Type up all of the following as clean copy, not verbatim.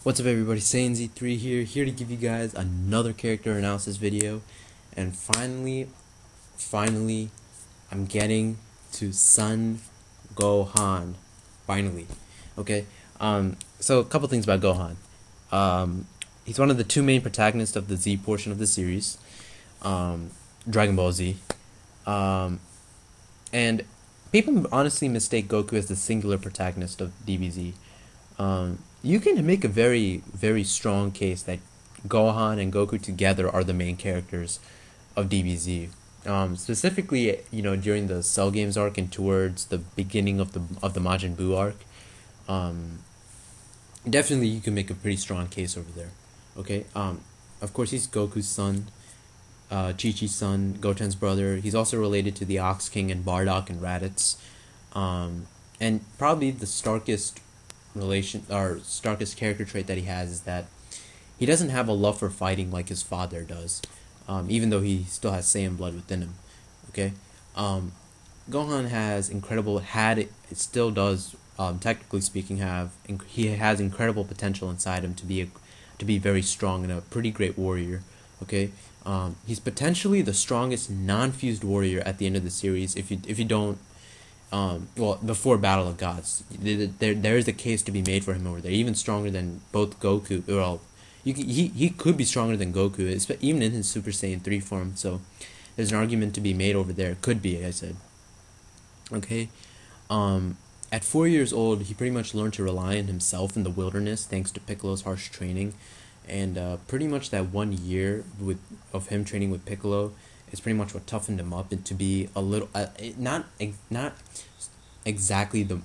What's up everybody, SaneZ3 here to give you guys another character analysis video. And finally, I'm getting to Son Gohan. Finally. Okay, so a couple things about Gohan. He's one of the two main protagonists of the Z portion of the series, Dragon Ball Z. And people honestly mistake Goku as the singular protagonist of DBZ. You can make a very, very strong case that Gohan and Goku together are the main characters of DBZ. Specifically, during the Cell Games arc and towards the beginning of the Majin Buu arc, definitely you can make a pretty strong case over there. Okay. Of course, he's Goku's son, Chi-Chi's son, Goten's brother. He's also related to the Ox King and Bardock and Raditz, and probably the starkest character trait that he has is that he doesn't have a love for fighting like his father does, even though he still has Saiyan blood within him. Okay, Gohan has it still does, technically speaking, he has incredible potential inside him to be very strong and a pretty great warrior. Okay, he's potentially the strongest non-fused warrior at the end of the series. If you don't, before Battle of Gods, there is a case to be made for him over there. Even stronger than both Goku. Well, he could be stronger than Goku, even in his Super Saiyan 3 form. So there's an argument to be made over there. Could be, I said. Okay. At 4 years old, he pretty much learned to rely on himself in the wilderness thanks to Piccolo's harsh training, and pretty much that 1 year of him training with Piccolo is pretty much what toughened him up into be a little, not exactly the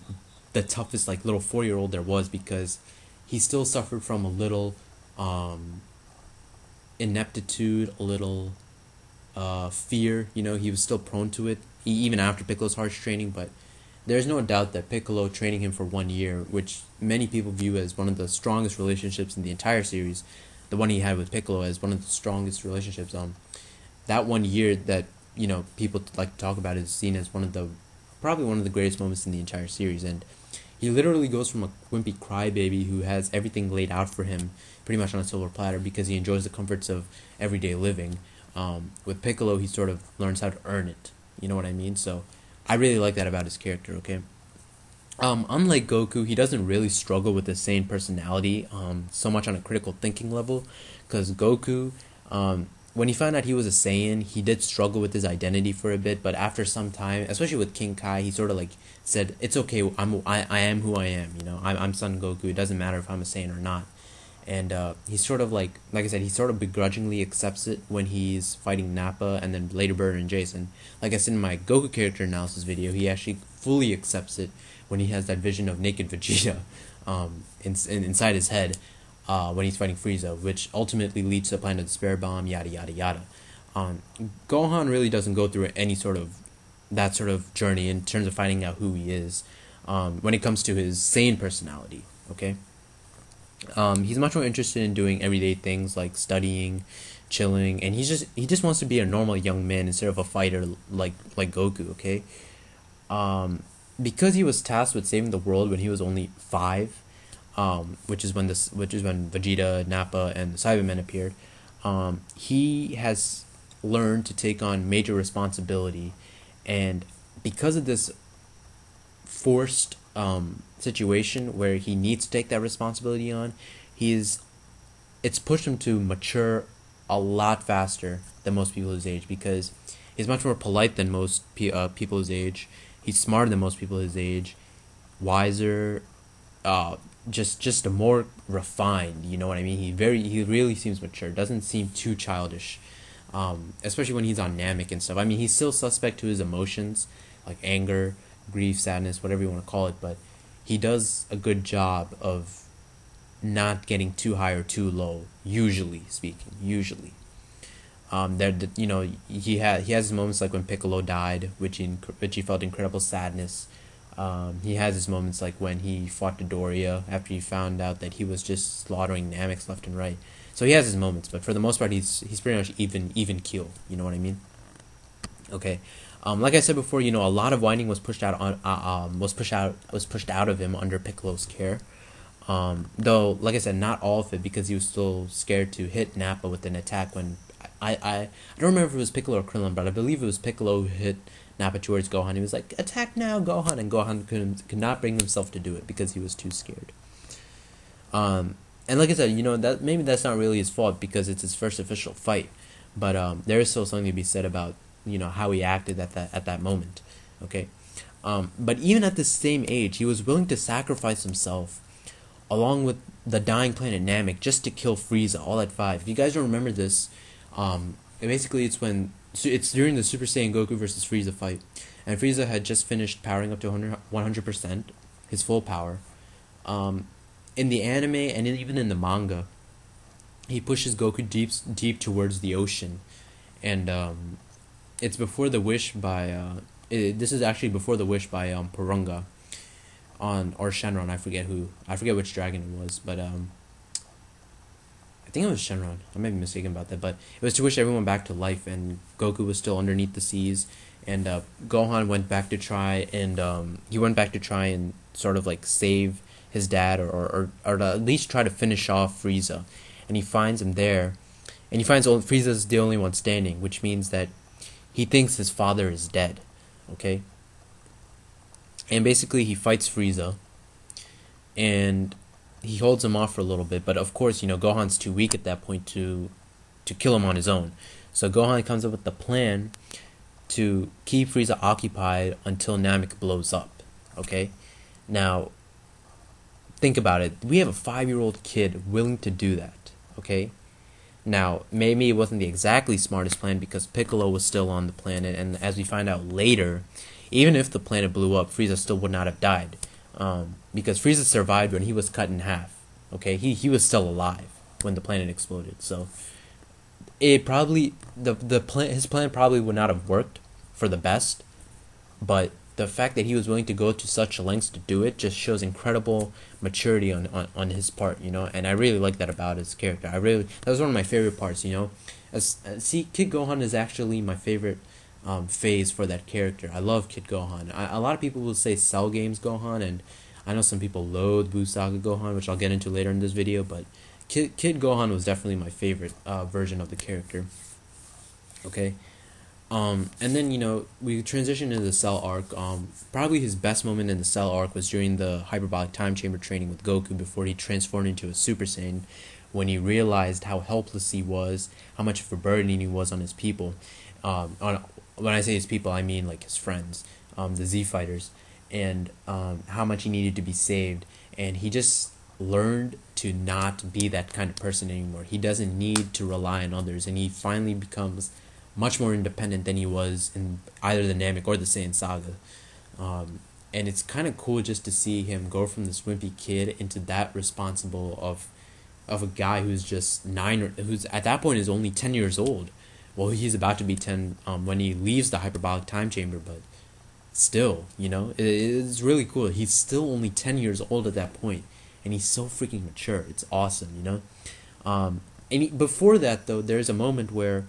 toughest little 4-year-old there was, because he still suffered from a little ineptitude, a little fear. He was still prone to it even after Piccolo's harsh training. But there's no doubt that Piccolo training him for 1 year, which many people view as one of the strongest relationships in the entire series, the one he had with Piccolo as one of the strongest relationships. That 1 year that people like to talk about is seen as probably one of the greatest moments in the entire series. And he literally goes from a wimpy crybaby who has everything laid out for him pretty much on a silver platter because he enjoys the comforts of everyday living. With Piccolo, he sort of learns how to earn it. You know what I mean? So I really like that about his character. Okay. Unlike Goku, he doesn't really struggle with his sane personality so much on a critical thinking level, because Goku, when he found out he was a Saiyan, he did struggle with his identity for a bit, but after some time, especially with King Kai, he sort of said, "It's okay. I am who I am. I'm Son Goku. It doesn't matter if I'm a Saiyan or not." And he's sort of like I said, he sort of begrudgingly accepts it when he's fighting Nappa and then later Burr and Jason. Like I said in my Goku character analysis video, he actually fully accepts it when he has that vision of naked Vegeta inside his head. When he's fighting Frieza, which ultimately leads to the Planet of the Despair Bomb, yada yada yada. Gohan really doesn't go through any that sort of journey in terms of finding out who he is when it comes to his sane personality. Okay, he's much more interested in doing everyday things like studying, chilling, and he just wants to be a normal young man instead of a fighter like Goku. Okay, because he was tasked with saving the world when he was only 5. Which is when Vegeta, Nappa, and the Cybermen appeared. He has learned to take on major responsibility, and because of this forced situation where he needs to take that responsibility on, it's pushed him to mature a lot faster than most people his age, because he's much more polite than most people his age. He's smarter than most people his age, wiser. Just a more refined, you know what I mean? He really seems mature, doesn't seem too childish, especially when he's on Namek and stuff. I mean, he's still suspect to his emotions, like anger, grief, sadness, whatever you want to call it, but he does a good job of not getting too high or too low, usually speaking. He has his moments like when Piccolo died, which he felt incredible sadness. He has his moments like when he fought Dodoria after he found out that he was just slaughtering Nameks left and right. So he has his moments, but for the most part, he's pretty much even keel. You know what I mean? Okay. Like I said before, a lot of whining was pushed out of him under Piccolo's care. Though, like I said, not all of it because he was still scared to hit Nappa with an attack when I don't remember if it was Piccolo or Krillin, but I believe it was Piccolo who hit Nappa towards Gohan. He was like, "Attack now, Gohan!" And Gohan could not bring himself to do it because he was too scared. And like I said, that maybe that's not really his fault because it's his first official fight, but there is still something to be said about how he acted at that moment. Okay, but even at the same age, he was willing to sacrifice himself along with the dying planet Namek just to kill Frieza all at 5. If you guys don't remember this, basically it's during the Super Saiyan Goku versus Frieza fight, and Frieza had just finished powering up to 100%, his full power. In the anime and even in the manga, he pushes Goku deep towards the ocean, and it's before the wish by this is actually before the wish by Porunga or Shenron. I forget which dragon it was, but I think it was Shenron. I might be mistaken about that, but it was to wish everyone back to life, and Goku was still underneath the seas, and Gohan went back to try and sort of like save his dad or to at least try to finish off Frieza, and he finds him there, and he finds Frieza's the only one standing, which means that he thinks his father is dead. Okay, and basically he fights Frieza, and he holds him off for a little bit, but of course Gohan's too weak at that point to kill him on his own. So Gohan comes up with the plan to keep Frieza occupied until Namek blows up. Okay, now think about it. We have a 5-year-old kid willing to do that. Okay, now maybe it wasn't the exactly smartest plan because Piccolo was still on the planet, and as we find out later, even if the planet blew up, Frieza still would not have died. Because Frieza survived when he was cut in half. Okay, he was still alive when the planet exploded. So it probably his plan probably would not have worked for the best, but the fact that he was willing to go to such lengths to do it just shows incredible maturity on his part, and I really like that about his character. That was one of my favorite parts, See, Kid Gohan is actually my favorite phase for that character. I love Kid Gohan. A lot of people will say Cell Games Gohan, and I know some people loathe Buu Saga Gohan, which I'll get into later in this video, but Kid Gohan was definitely my favorite version of the character. Okay, and then we transition into the Cell arc. Probably his best moment in the Cell arc was during the hyperbolic time chamber training with Goku before he transformed into a Super Saiyan, when he realized how helpless he was, how much of a burden he was on his people. When I say his people, I mean like his friends, the Z Fighters, and how much he needed to be saved. And he just learned to not be that kind of person anymore. He doesn't need to rely on others, and he finally becomes much more independent than he was in either the Namek or the Saiyan Saga. And it's kind of cool just to see him go from this wimpy kid into that responsible of a guy who's just who's at that point is only 10 years old. Well, he's about to be 10 when he leaves the hyperbolic time chamber, but still, it's really cool. He's still only 10 years old at that point, and he's so freaking mature. It's awesome, before that, though, there's a moment where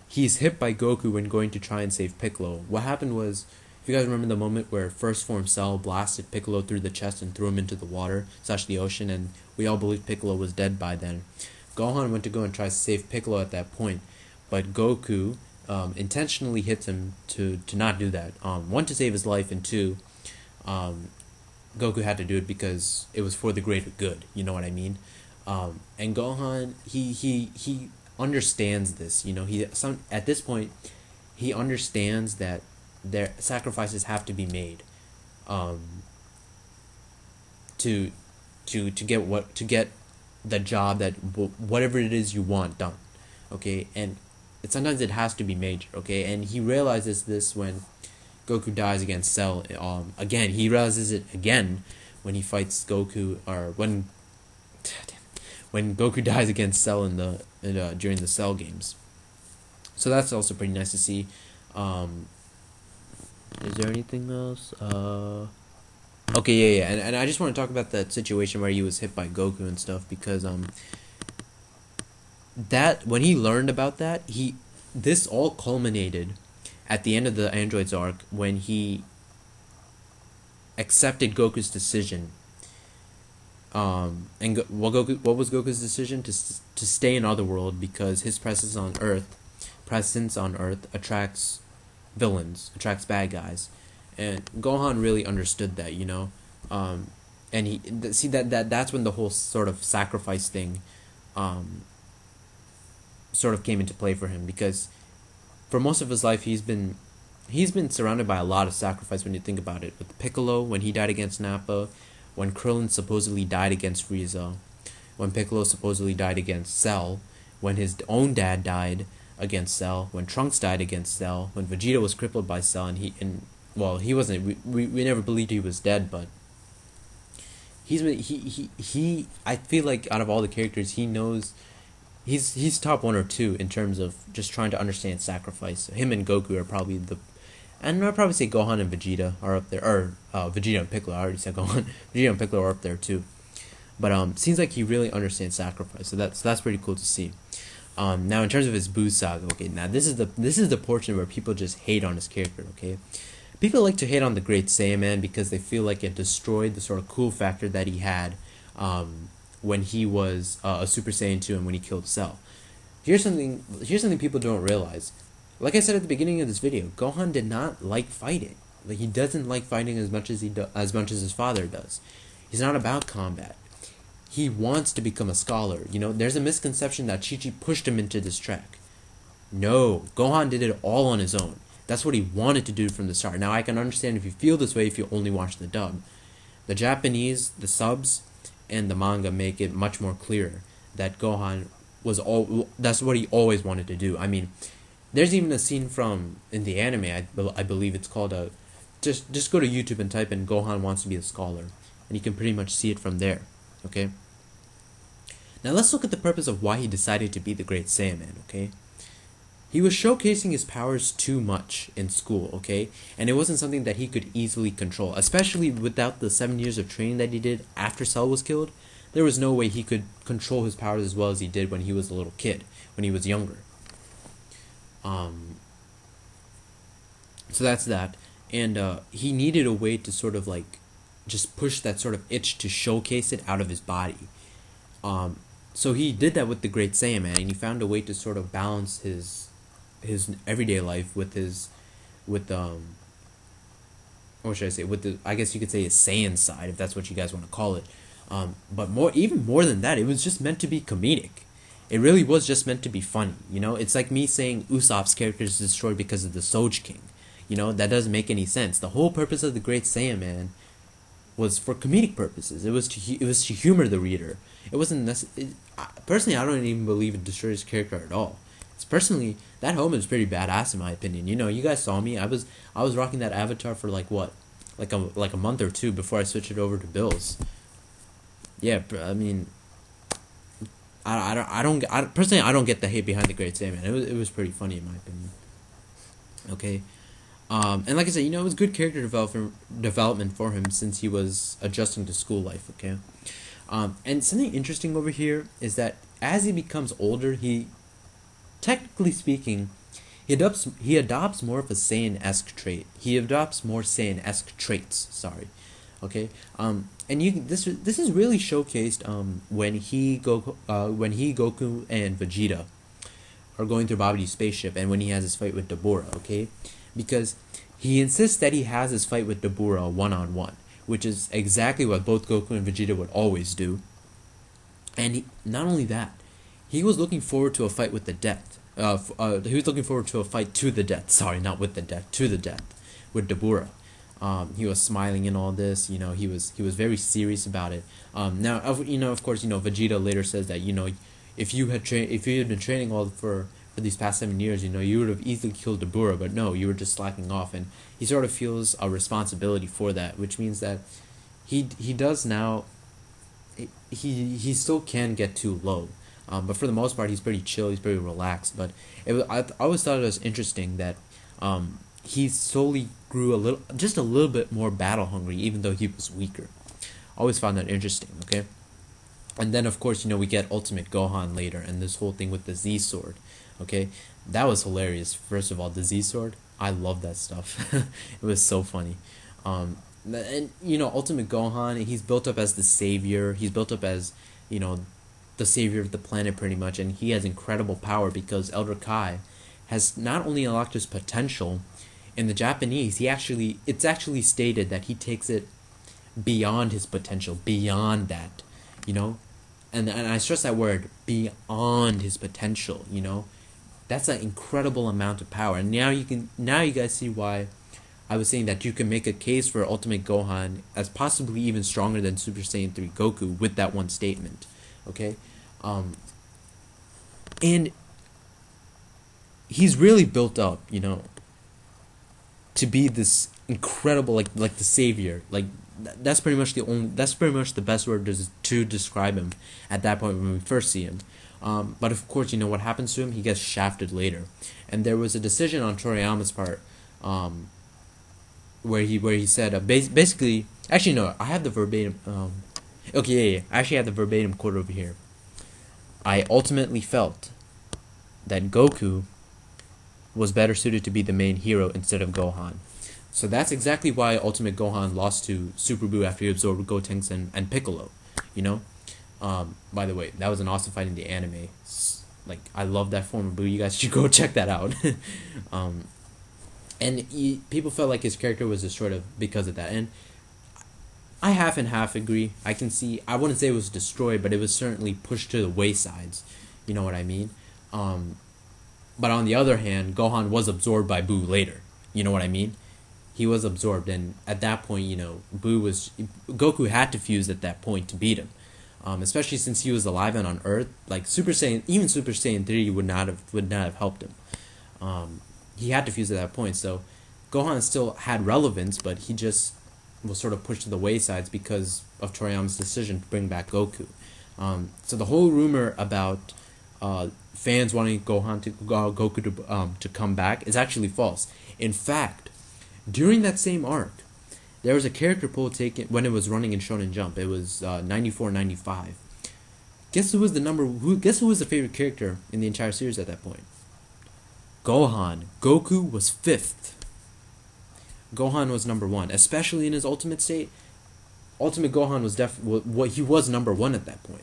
he's hit by Goku when going to try and save Piccolo. What happened was, if you guys remember the moment where First Form Cell blasted Piccolo through the chest and threw him into the water, / the ocean, and we all believed Piccolo was dead by then. Gohan went to go and try to save Piccolo at that point, but Goku intentionally hits him to not do that. One, to save his life, and two, Goku had to do it because it was for the greater good. You know what I mean? And Gohan, he understands this. At this point, he understands that their sacrifices have to be made, to get the job that whatever it is you want done. Okay, and sometimes it has to be major. Okay, and he realizes this when Goku dies against Cell. Again, he realizes it again when he fights Goku, or when Goku dies against Cell during the Cell games. So that's also pretty nice to see. Is there anything else? Okay, yeah. And I just want to talk about that situation where he was hit by Goku and stuff, because that when he learned about that, this all culminated at the end of the Androids arc when he accepted Goku's decision And what was Goku's decision? To stay in Otherworld because his presence on Earth attracts villains, attracts bad guys, and Gohan really understood that, you know, and see that's when the whole sort of sacrifice thing, sort of came into play for him because for most of his life he's been surrounded by a lot of sacrifice when you think about it. With Piccolo when he died against Nappa, when Krillin supposedly died against Frieza, when Piccolo supposedly died against Cell, when his own dad died against Cell, when Trunks died against Cell, when Vegeta was crippled by Cell, he wasn't. We never believed he was dead, but he. I feel like out of all the characters, he knows. He's top one or two in terms of just trying to understand sacrifice. Him and Goku are probably the, and I'd probably say Gohan and Vegeta are up there, or Vegeta and Piccolo. I already said Gohan. Vegeta and Piccolo are up there too. But seems like he really understands sacrifice, so that's pretty cool to see. Now in terms of his Buu saga, okay, now this is the portion where people just hate on his character, okay? People like to hate on the Great Saiyaman because they feel like it destroyed the sort of cool factor that he had, when he was a Super Saiyan 2 and when he killed Cell. Here's something people don't realize. Like I said at the beginning of this video, Gohan did not like fighting. Like he doesn't like fighting as much as his father does. He's not about combat. He wants to become a scholar. You know, there's a misconception that Chi-Chi pushed him into this track. No, Gohan did it all on his own. That's what he wanted to do from the start. Now I can understand if you feel this way if you only watch the dub. The Japanese, the subs, and the manga make it much more clear that Gohan that's what he always wanted to do. I mean, there's even a scene from in the anime, I believe it's called just go to YouTube and type in Gohan wants to be a scholar and you can pretty much see it from there. Okay? Now let's look at the purpose of why he decided to be the Great Saiyaman, okay? He was showcasing his powers too much in school, okay? And it wasn't something that he could easily control, especially without the 7 years of training that he did after Cell was killed. There was no way he could control his powers as well as he did when he was a little kid, when he was younger. So that's that. And he needed a way to sort of like just push that sort of itch to showcase it out of his body. So he did that with the Great Saiyaman, and he found a way to sort of balance his everyday life with what should I say, I guess you could say his Saiyan side, if that's what you guys want to call it. But even more than that, it was just meant to be comedic. It really was just meant to be funny, you know? It's like me saying Usopp's character is destroyed because of the Soj King. You know, that doesn't make any sense. The whole purpose of the Great Saiyaman was for comedic purposes. It was to humor the reader. It wasn't personally, I don't even believe it destroyed his character at all. It's personally, that helmet is pretty badass in my opinion. You know, you guys saw me. I was rocking that avatar for like what, like a month or two before I switched it over to Bill's. Yeah, I mean, I don't personally, I don't get the hate behind the Great Saiyaman. It was pretty funny in my opinion. Okay. And like I said, you know, it was good character development for him since he was adjusting to school life, okay? And something interesting over here is that as he becomes older, technically speaking, he adopts more of a Saiyan-esque trait. He adopts more Saiyan-esque traits, sorry. Okay? And this is really showcased when Goku and Vegeta are going through Babidi's spaceship and when he has his fight with Dabura, okay? Because he insists that he has his fight with Dabura one-on-one, which is exactly what both Goku and Vegeta would always do. And not only that, he was looking forward to a fight with the death. He was looking forward to a fight to the death. Sorry, not with the death, to the death, with Dabura. He was smiling in all this. You know, he was very serious about it. Now, of course, Vegeta later says that, if you had been training all for these past 7 years, you would have easily killed Dabura, but no, you were just slacking off, and he sort of feels a responsibility for that, which means that he does now. He still can get too low, but for the most part, he's pretty chill. He's pretty relaxed. But I always thought it was interesting that he slowly grew just a little bit more battle hungry, even though he was weaker. I always found that interesting. Okay. And then, of course, we get Ultimate Gohan later, and this whole thing with the Z Sword. Okay, that was hilarious. First of all, the Z Sword, I love that stuff. It was so funny. And Ultimate Gohan, he's built up as the savior. He's built up as you know the savior of the planet pretty much, and he has incredible power because Elder Kai has not only unlocked his potential. In the Japanese, it's actually stated that he takes it beyond his potential, beyond that, you know, and I stress that word, beyond his potential. That's an incredible amount of power, and now you guys see why I was saying that you can make a case for Ultimate Gohan as possibly even stronger than Super Saiyan 3 Goku with that one statement, okay, and he's really built up, to be this incredible like the savior. That's pretty much the best word to describe him at that point when we first see him. But of course, what happens to him? He gets shafted later, and there was a decision on Toriyama's part, where he said basically. Actually, no, I have the verbatim. Okay, yeah, I actually have the verbatim quote over here. I ultimately felt that Goku was better suited to be the main hero instead of Gohan. So that's exactly why Ultimate Gohan lost to Super Buu after he absorbed Gotenks and Piccolo. By the way, that was an awesome fight in the anime. I love that form of Buu. You guys should go check that out. People felt like his character was destroyed because of that. And I half and half agree. I wouldn't say it was destroyed, but it was certainly pushed to the waysides. You know what I mean? But on the other hand, Gohan was absorbed by Buu later. You know what I mean? He was absorbed, and at that point, Goku had to fuse at that point to beat him. Especially since he was alive and on Earth, like Super Saiyan 3 would not have helped him. He had to fuse at that point, so Gohan still had relevance, but he just was sort of pushed to the waysides because of Toriyama's decision to bring back Goku. So the whole rumor about fans wanting Goku to come back is actually false. In fact, during that same arc, there was a character poll taken when it was running in Shonen Jump. It was 94-95. Guess who was the favorite character in the entire series at that point? Gohan. Goku was 5th. Gohan was number 1, especially in his ultimate state. Ultimate Gohan was he was number 1 at that point.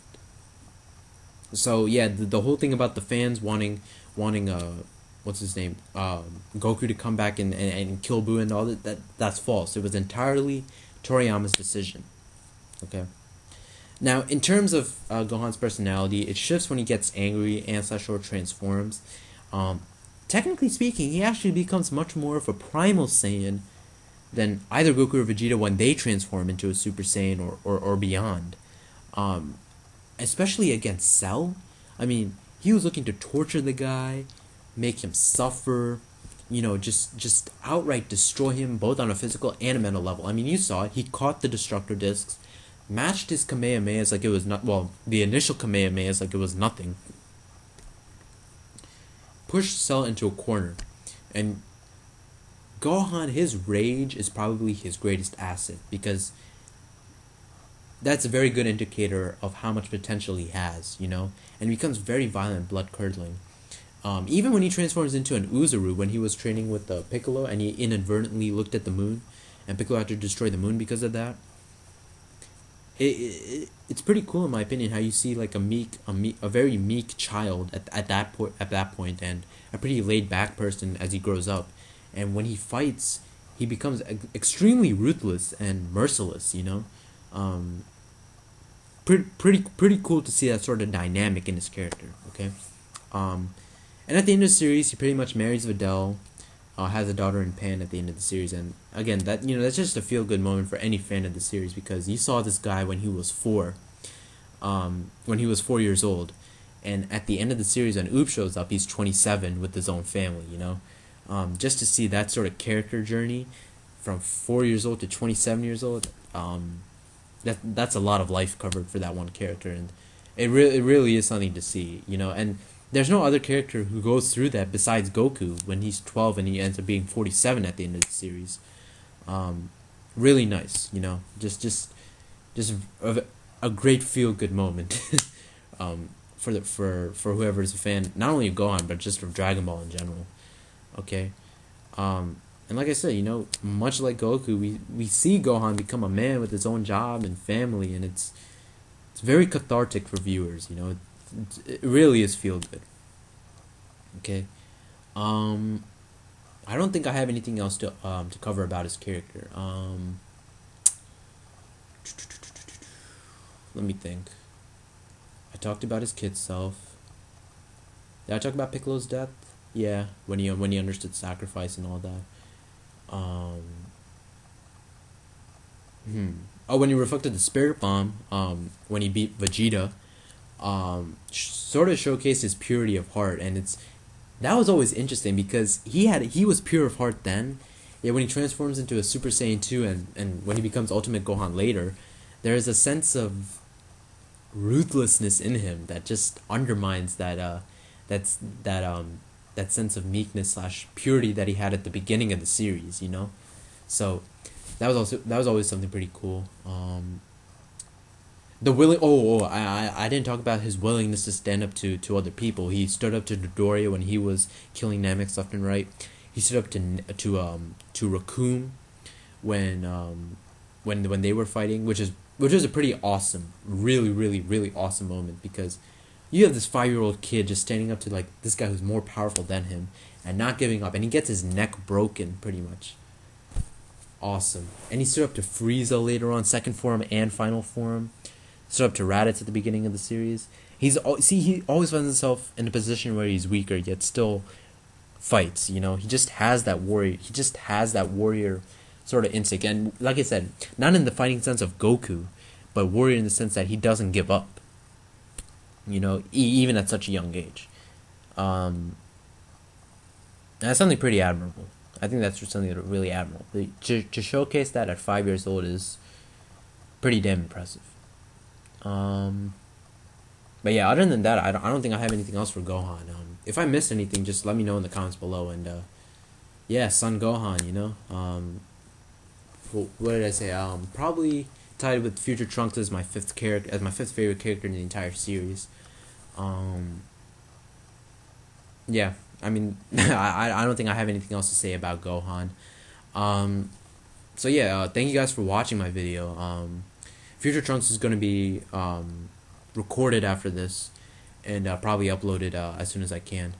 So yeah, the whole thing about the fans wanting what's his name, Goku to come back and kill Buu and all that's false. It was entirely Toriyama's decision. Okay. Now, in terms of Gohan's personality, it shifts when he gets angry and / transforms. Technically speaking, he actually becomes much more of a primal Saiyan than either Goku or Vegeta when they transform into a Super Saiyan or beyond. Especially against Cell. I mean, he was looking to torture the guy, make him suffer, just outright destroy him both on a physical and a mental level. I mean, you saw it. He caught the Destructor Discs, matched his Kamehamehas like it was the initial Kamehamehas like it was nothing, pushed Cell into a corner, and Gohan, his rage is probably his greatest asset because that's a very good indicator of how much potential he has, and he becomes very violent, blood-curdling. Even when he transforms into an Uzuru, when he was training with Piccolo and he inadvertently looked at the moon, and Piccolo had to destroy the moon because of that. It's pretty cool in my opinion how you see like a very meek child at that point and a pretty laid back person as he grows up, and when he fights, he becomes extremely ruthless and merciless. Pretty cool to see that sort of dynamic in his character. Okay. And at the end of the series, he pretty much marries Videl, has a daughter in Pan at the end of the series, and again, that's just a feel-good moment for any fan of the series because you saw this guy when he was 4 years old, and at the end of the series, when Oop shows up, he's 27 with his own family. Just to see that sort of character journey from 4 years old to 27 years old, that's a lot of life covered for that one character, and it really is something to see. And there's no other character who goes through that besides Goku when he's 12 and he ends up being 47 at the end of the series. Really nice, just a great feel-good moment for whoever is a fan, not only of Gohan but just of Dragon Ball in general. Okay, and And like I said, much like Goku, we see Gohan become a man with his own job and family, and it's very cathartic for viewers. It really is feel good. Okay. Um, I don't think I have anything else to cover about his character. Let me think. I talked about his kid self. Did I talk about Piccolo's death? Yeah, when he understood sacrifice and all that. Um, Oh, when he reflected the spirit bomb, when he beat Vegeta, sort of showcased his purity of heart, and that was always interesting because he was pure of heart then, yet when he transforms into a Super Saiyan 2 and when he becomes Ultimate Gohan later, there is a sense of ruthlessness in him that just undermines that's that sense of meekness slash purity that he had at the beginning of the series. So that was always something pretty cool. The willing I didn't talk about his willingness to stand up to other people. He stood up to Dodoria when he was killing Namek left and right. He stood up to Raccoon when they were fighting, which is a pretty awesome, really really really awesome moment because you have this 5-year-old kid just standing up to like this guy who's more powerful than him and not giving up, and he gets his neck broken pretty much. Awesome. And he stood up to Frieza later on, second form and final form. Stood up to Raditz at the beginning of the series. He always finds himself in a position where he's weaker, yet still fights. He just has that warrior. He just has that warrior sort of instinct. And like I said, not in the fighting sense of Goku, but warrior in the sense that he doesn't give up. Even at such a young age. That's something pretty admirable. I think that's something really admirable. To showcase that at 5 years old is pretty damn impressive. But yeah, other than that, I don't think I have anything else for Gohan. If I missed anything, just let me know in the comments below. And yeah, Son Gohan. What did I say? Probably tied with Future Trunks as my fifth favorite character in the entire series. Yeah, I mean, I don't think I have anything else to say about Gohan. So yeah, thank you guys for watching my video. Future Trunks is going to be recorded after this and probably uploaded as soon as I can.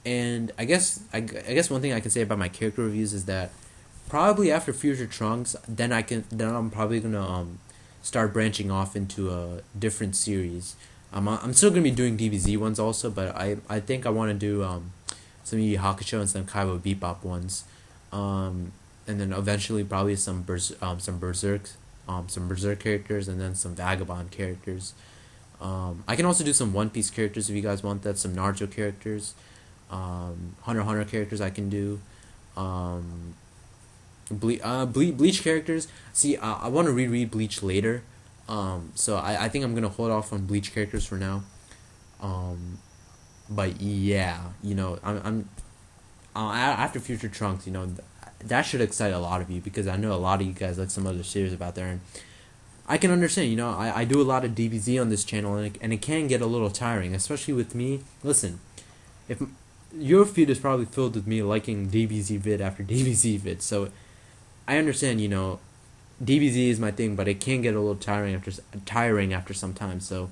And I guess one thing I can say about my character reviews is that probably after Future Trunks, then I'm probably gonna start branching off into a different series. I'm still gonna be doing DBZ ones also, but I think I want to do some Yu Yu Hakusho and some Kaiba Bebop ones, and then eventually probably some Berserk characters, and then some Vagabond characters. I can also do some One Piece characters if you guys want that. Some Naruto characters, Hunter x Hunter characters I can do. Bleach characters. See, I want to reread Bleach later. So I think I'm gonna hold off on Bleach characters for now. But yeah, I'm after Future Trunks, that should excite a lot of you because I know a lot of you guys like some other series about there, and I can understand. I do a lot of DBZ on this channel, and it can get a little tiring, especially with me. Listen, if your feed is probably filled with me liking DBZ vid after DBZ vid, so I understand. DBZ is my thing, but it can get a little tiring after some time. So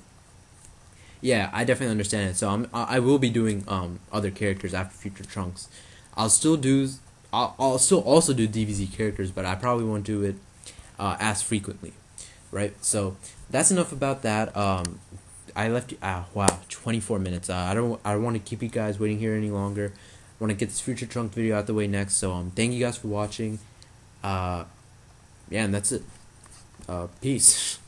yeah, I definitely understand it. So I will be doing other characters after Future Trunks. I'll still also do DBZ characters, but I probably won't do it as frequently, right? So that's enough about that. I left you. Wow, 24 minutes. I don't want to keep you guys waiting here any longer. I want to get this Future Trunks video out the way next. So thank you guys for watching. Yeah, and that's it. Peace.